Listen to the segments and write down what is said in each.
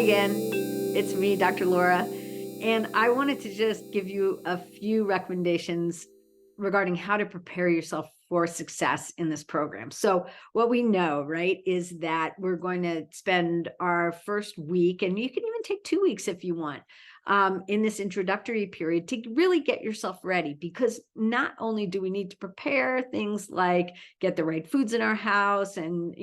again. It's me, Dr. Laura, and I wanted to just give you a few recommendations regarding how to prepare yourself for success in this program. So what we know, right, is that we're going to spend our first week, and you can even take 2 weeks if you want, in this introductory period to really get yourself ready, because not only do we need to prepare things like get the right foods in our house and,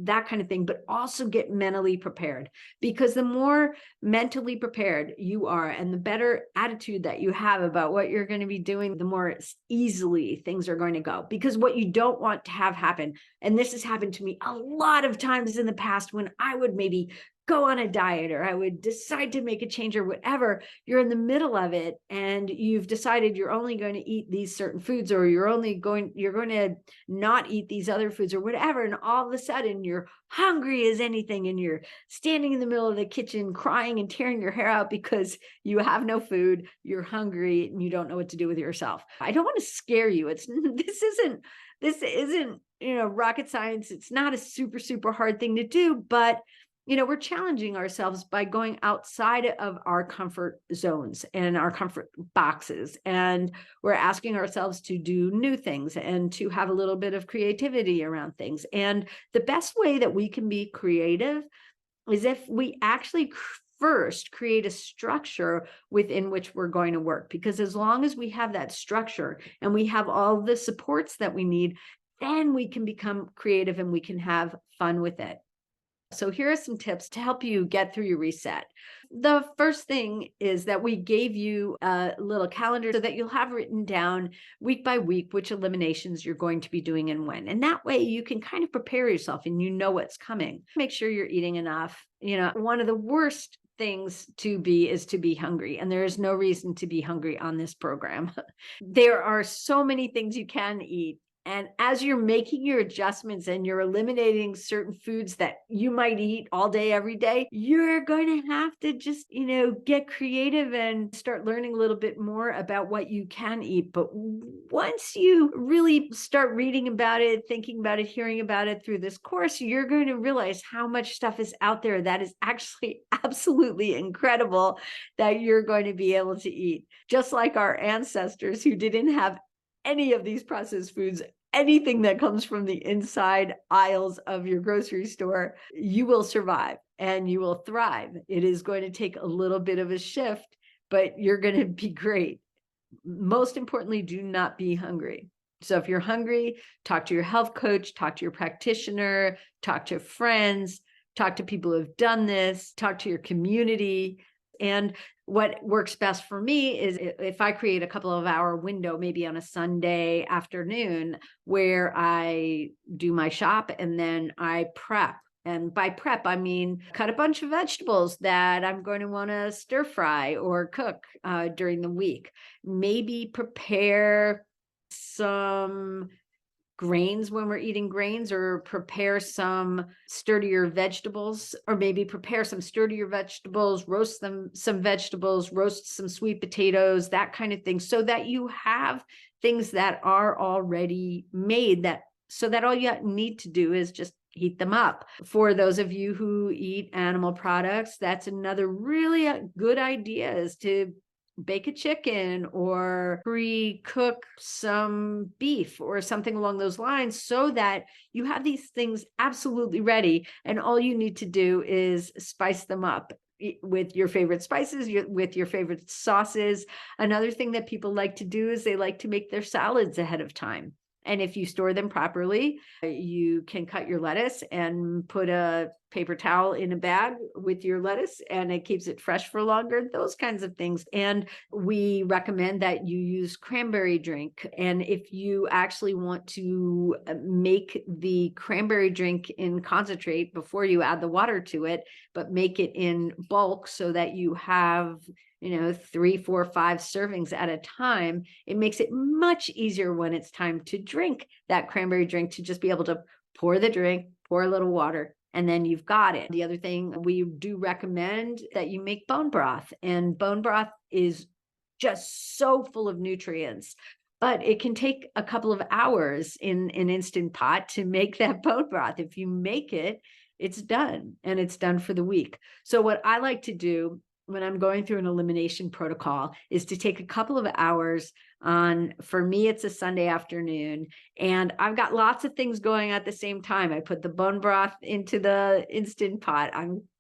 that kind of thing, but also get mentally prepared, because the more mentally prepared you are and the better attitude that you have about what you're going to be doing, the more easily things are going to go. Because what you don't want to have happen, and this has happened to me a lot of times in the past when I would maybe go on a diet or I would decide to make a change or whatever, you're in the middle of it and you've decided you're only going to eat these certain foods, or you're going to not eat these other foods or whatever. And all of a sudden you're hungry as anything and you're standing in the middle of the kitchen crying and tearing your hair out because you have no food, you're hungry, and you don't know what to do with yourself. I don't want to scare you. This isn't, rocket science. It's not a super hard thing to do, but we're challenging ourselves by going outside of our comfort zones and our comfort boxes. And we're asking ourselves to do new things and to have a little bit of creativity around things. And the best way that we can be creative is if we actually first create a structure within which we're going to work. Because as long as we have that structure and we have all the supports that we need, then we can become creative and we can have fun with it. So here are some tips to help you get through your reset. The first thing is that we gave you a little calendar so that you'll have written down week by week which eliminations you're going to be doing and when. And that way you can kind of prepare yourself and you know what's coming. Make sure you're eating enough. One of the worst things to be is to be hungry. And there is no reason to be hungry on this program. There are so many things you can eat. And as you're making your adjustments and you're eliminating certain foods that you might eat all day, every day, you're going to have to just, get creative and start learning a little bit more about what you can eat. But once you really start reading about it, thinking about it, hearing about it through this course, you're going to realize how much stuff is out there that is actually absolutely incredible that you're going to be able to eat. Just like our ancestors who didn't have any of these processed foods, anything that comes from the inside aisles of your grocery store, you will survive and you will thrive. It is going to take a little bit of a shift, but you're going to be great. Most importantly, do not be hungry. So if you're hungry, talk to your health coach, talk to your practitioner, talk to friends, talk to people who have done this, talk to your community. And what works best for me is if I create a couple of hour window, maybe on a Sunday afternoon, where I do my shop and then I prep. And by prep, I mean cut a bunch of vegetables that I'm going to want to stir fry or cook during the week. Maybe prepare some grains when we're eating grains, or prepare some sturdier vegetables, or maybe prepare some sturdier vegetables, roast some vegetables, roast some sweet potatoes, that kind of thing, so that you have things that are already made, so that all you need to do is just heat them up. For those of you who eat animal products, that's another really good idea, is to bake a chicken or pre-cook some beef or something along those lines, so that you have these things absolutely ready. And all you need to do is spice them up with your favorite spices, with your favorite sauces. Another thing that people like to do is they like to make their salads ahead of time. And if you store them properly, you can cut your lettuce and put a paper towel in a bag with your lettuce, and it keeps it fresh for longer, those kinds of things. And we recommend that you use cranberry drink. And if you actually want to make the cranberry drink in concentrate before you add the water to it, but make it in bulk so that you have 3, 4, 5 servings at a time, it makes it much easier when it's time to drink that cranberry drink to just be able to pour the drink, pour a little water, and then you've got it. The other thing, we do recommend that you make bone broth, and bone broth is just so full of nutrients, but it can take a couple of hours in an Instant Pot to make that bone broth. If you make it it's done, and it's done for the week. So what I like to do when I'm going through an elimination protocol is to take a couple of hours on, for me, it's a Sunday afternoon, and I've got lots of things going at the same time. I put the bone broth into the Instant Pot.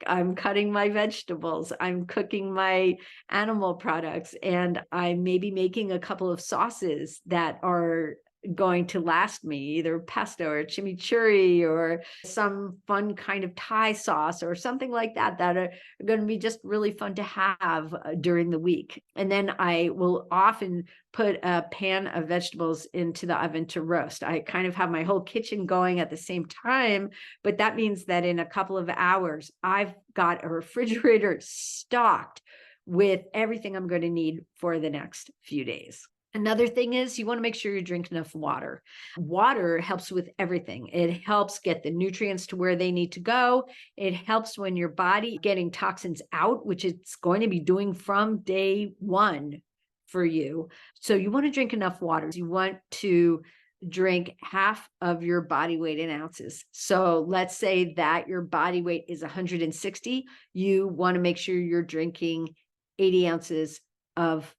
I'm cutting my vegetables. I'm cooking my animal products, and I'm maybe making a couple of sauces that are going to last me, either pesto or chimichurri or some fun kind of Thai sauce or something like that, that are going to be just really fun to have during the week. And then I will often put a pan of vegetables into the oven to roast. I kind of have my whole kitchen going at the same time, but that means that in a couple of hours, I've got a refrigerator stocked with everything I'm going to need for the next few days. Another thing is you want to make sure you drink enough water. Water helps with everything. It helps get the nutrients to where they need to go. It helps when your body getting toxins out, which it's going to be doing from day one for you. So you want to drink enough water. You want to drink half of your body weight in ounces. So let's say that your body weight is 160. You want to make sure you're drinking 80 ounces of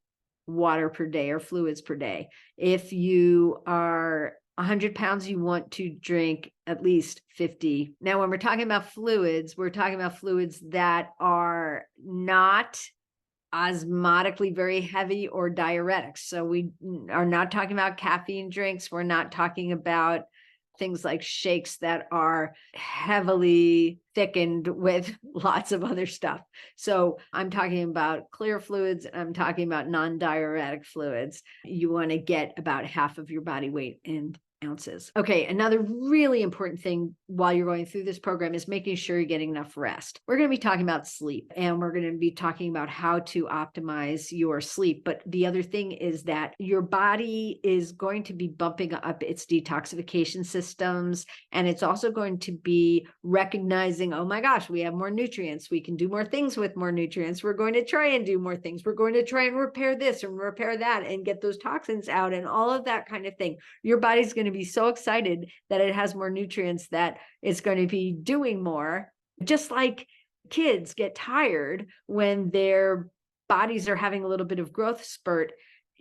water per day or fluids per day. If you are 100 pounds, you want to drink at least 50. Now, when we're talking about fluids, we're talking about fluids that are not osmotically very heavy or diuretics. So we are not talking about caffeine drinks. We're not talking about things like shakes that are heavily thickened with lots of other stuff. So I'm talking about clear fluids. I'm talking about non-diuretic fluids. You want to get about half of your body weight in ounces. Okay, another really important thing while you're going through this program is making sure you're getting enough rest. We're going to be talking about sleep, and we're going to be talking about how to optimize your sleep. But the other thing is that your body is going to be bumping up its detoxification systems, and it's also going to be recognizing, oh my gosh, we have more nutrients. We can do more things with more nutrients. We're going to try and do more things. We're going to try and repair this and repair that and get those toxins out and all of that kind of thing. Your body's going to be so excited that it has more nutrients that it's going to be doing more. Just like kids get tired when their bodies are having a little bit of growth spurt,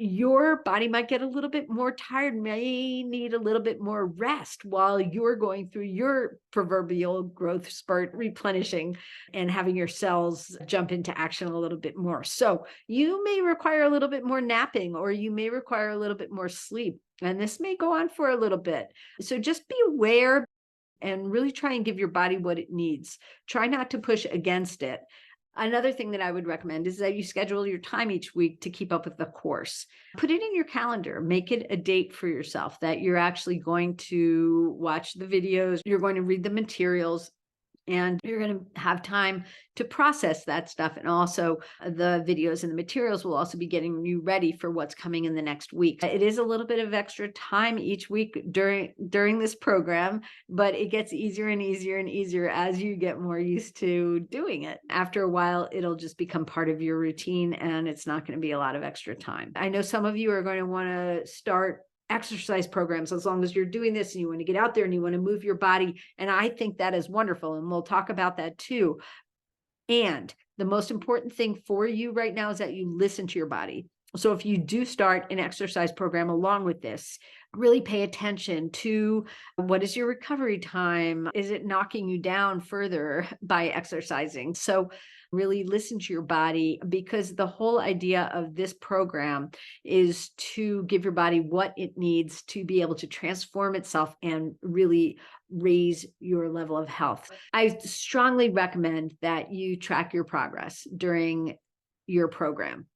your body might get a little bit more tired, may need a little bit more rest while you're going through your proverbial growth spurt, replenishing and having your cells jump into action a little bit more. So you may require a little bit more napping, or you may require a little bit more sleep. And this may go on for a little bit. So just be aware and really try and give your body what it needs. Try not to push against it. Another thing that I would recommend is that you schedule your time each week to keep up with the course. Put it in your calendar, make it a date for yourself that you're actually going to watch the videos, you're going to read the materials, and you're going to have time to process that stuff. And also the videos and the materials will also be getting you ready for what's coming in the next week. It is a little bit of extra time each week during this program, but it gets easier and easier and easier as you get more used to doing it. After a while, it'll just become part of your routine, and it's not going to be a lot of extra time. I know some of you are going to want to start exercise programs as long as you're doing this and you want to get out there and you want to move your body. And I think that is wonderful. And we'll talk about that too. And the most important thing for you right now is that you listen to your body. So if you do start an exercise program along with this, really pay attention to what is your recovery time? Is it knocking you down further by exercising? So really listen to your body, because the whole idea of this program is to give your body what it needs to be able to transform itself and really raise your level of health. I strongly recommend that you track your progress during your program.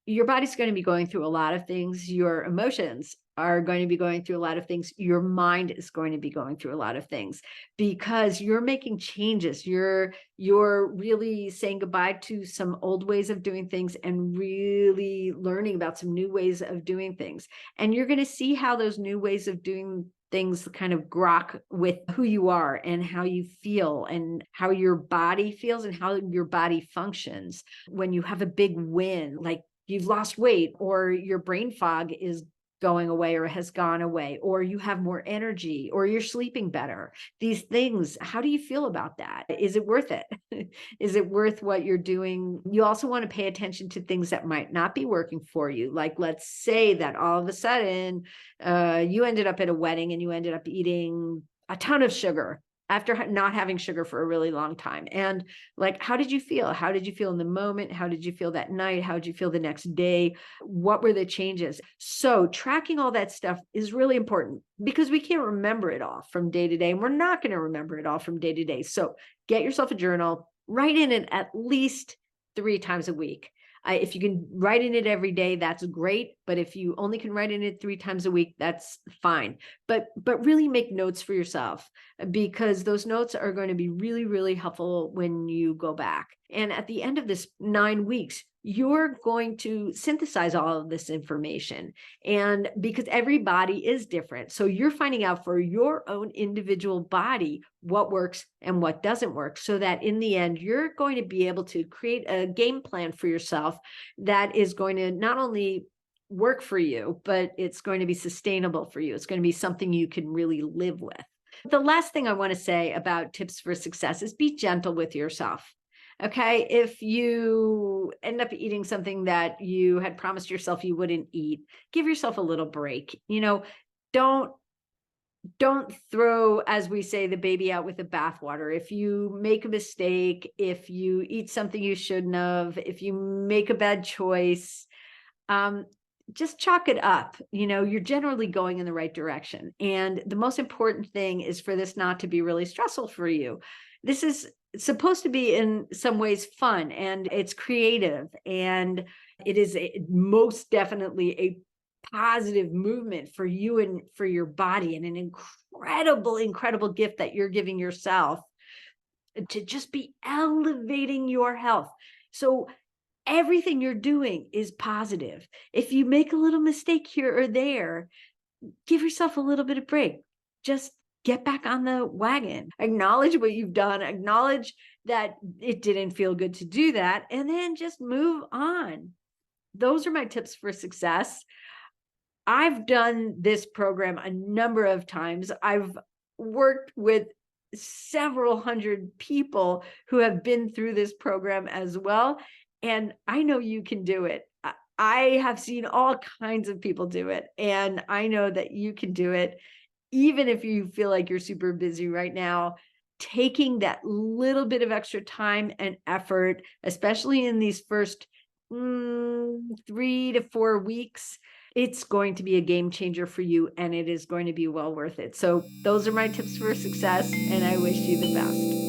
Your body's going to be going through a lot of things. Your emotions are going to be going through a lot of things. Your mind is going to be going through a lot of things, because you're making changes. You're really saying goodbye to some old ways of doing things and really learning about some new ways of doing things. And you're going to see how those new ways of doing things kind of grok with who you are and how you feel and how your body feels and how your body functions. When you have a big win, like you've lost weight or your brain fog is going away or has gone away, or you have more energy, or you're sleeping better. These things, how do you feel about that? Is it worth it? Is it worth what you're doing? You also want to pay attention to things that might not be working for you. Like, let's say that all of a sudden you ended up at a wedding and you ended up eating a ton of sugar after not having sugar for a really long time. And like, how did you feel? How did you feel in the moment? How did you feel that night? How did you feel the next day? What were the changes? So tracking all that stuff is really important because we can't remember it all from day to day, and we're not going to remember it all from day to day. So get yourself a journal, write in it at least 3 times a week. If you can write in it every day, that's great. But if you only can write in it 3 times a week, that's fine. But really make notes for yourself, because those notes are going to be really, really helpful when you go back. And at the end of this 9 weeks, you're going to synthesize all of this information. And because every body is different, so you're finding out for your own individual body what works and what doesn't work, so that in the end, you're going to be able to create a game plan for yourself that is going to not only work for you, but it's going to be sustainable for you. It's going to be something you can really live with. The last thing I want to say about tips for success is be gentle with yourself. Okay. If you end up eating something that you had promised yourself you wouldn't eat, give yourself a little break. Don't throw, as we say, the baby out with the bathwater. If you make a mistake, if you eat something you shouldn't have, if you make a bad choice, just chalk it up. You're generally going in the right direction. And the most important thing is for this not to be really stressful for you. This is supposed to be in some ways fun, and it's creative, and it is most definitely a positive movement for you and for your body, and an incredible gift that you're giving yourself to just be elevating your health. So everything you're doing is positive. If you make a little mistake here or there, give yourself a little bit of break. Just get back on the wagon. Acknowledge what you've done. Acknowledge that it didn't feel good to do that, and then just move on. Those are my tips for success. I've done this program a number of times. I've worked with several hundred people who have been through this program as well. And I know you can do it. I have seen all kinds of people do it. And I know that you can do it, even if you feel like you're super busy right now. Taking that little bit of extra time and effort, especially in these first 3 to 4 weeks, it's going to be a game changer for you, and it is going to be well worth it. So those are my tips for success, and I wish you the best.